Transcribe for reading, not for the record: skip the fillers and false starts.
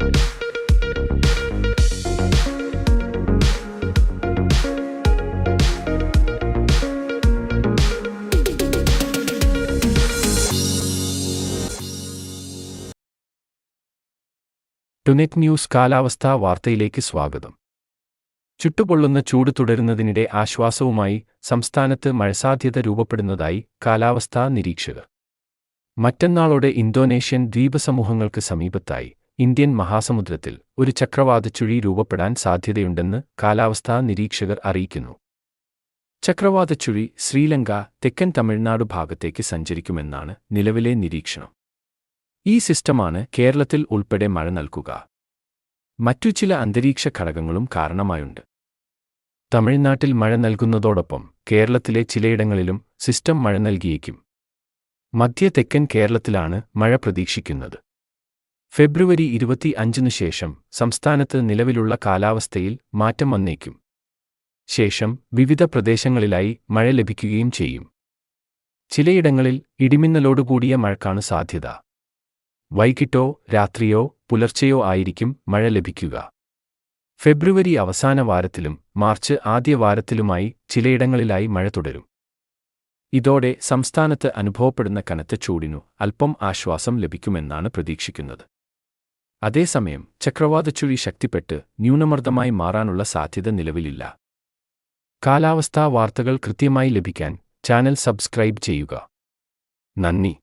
ടുനെറ്റ് news കാലാവസ്ഥാ വാർത്തയിലേക്ക് സ്വാഗതം. ചുട്ടുപൊള്ളുന്ന ചൂട് തുടരുന്നതിനിടെ ആശ്വാസവുമായി സംസ്ഥാനത്ത് മഴസാധ്യത രൂപപ്പെടുന്നതായി കാലാവസ്ഥാ നിരീക്ഷകർ. മറ്റന്നാളോടെ ഇന്തോനേഷ്യൻ ദ്വീപസമൂഹങ്ങൾക്ക് സമീപത്തായി ഇന്ത്യൻ മഹാസമുദ്രത്തിൽ ഒരു ചക്രവാതച്ചുഴി രൂപപ്പെടാൻ സാധ്യതയുണ്ടെന്ന് കാലാവസ്ഥാ നിരീക്ഷകർ അറിയിക്കുന്നു. ചക്രവാതച്ചുഴി ശ്രീലങ്ക, തെക്കൻ തമിഴ്നാട് ഭാഗത്തേക്ക് സഞ്ചരിക്കുമെന്നാണ് നിലവിലെ നിരീക്ഷണം. ഈ സിസ്റ്റമാണ് കേരളത്തിൽ ഉൾപ്പെടെ മഴ നൽകുക. മറ്റു ചില അന്തരീക്ഷ ഘടകങ്ങളും കാരണമായുണ്ട്. തമിഴ്നാട്ടിൽ മഴ നൽകുന്നതോടൊപ്പം കേരളത്തിലെ ചിലയിടങ്ങളിലും സിസ്റ്റം മഴ നൽകിയേക്കും. മധ്യ തെക്കൻ കേരളത്തിലാണ് മഴ പ്രതീക്ഷിക്കുന്നത്. ഫെബ്രുവരി 25 ശേഷം സംസ്ഥാനത്ത് നിലവിലുള്ള കാലാവസ്ഥയിൽ മാറ്റം വന്നേക്കും. ശേഷം വിവിധ പ്രദേശങ്ങളിലായി മഴ ലഭിക്കുകയും ചെയ്യും. ചിലയിടങ്ങളിൽ ഇടിമിന്നലോടുകൂടിയ മഴയ്ക്കാണ് സാധ്യത. വൈകിട്ടോ രാത്രിയോ പുലർച്ചെയോ ആയിരിക്കും മഴ ലഭിക്കുക. ഫെബ്രുവരി അവസാന വാരത്തിലും മാർച്ച് ആദ്യ വാരത്തിലുമായി ചിലയിടങ്ങളിലായി മഴ തുടരും. ഇതോടെ സംസ്ഥാനത്ത് അനുഭവപ്പെടുന്ന കനത്ത ചൂടിനു അല്പം ആശ്വാസം ലഭിക്കുമെന്നാണ് പ്രതീക്ഷിക്കുന്നത്. അതേസമയം ചക്രവാതച്ചുഴി ശക്തിപ്പെട്ട് ന്യൂനമർദ്ദമായി മാറാനുള്ള സാധ്യത നിലവിലില്ല. കാലാവസ്ഥാ വാർത്തകൾ കൃത്യമായി ലഭിക്കാൻ ചാനൽ സബ്സ്ക്രൈബ് ചെയ്യുക. നന്ദി.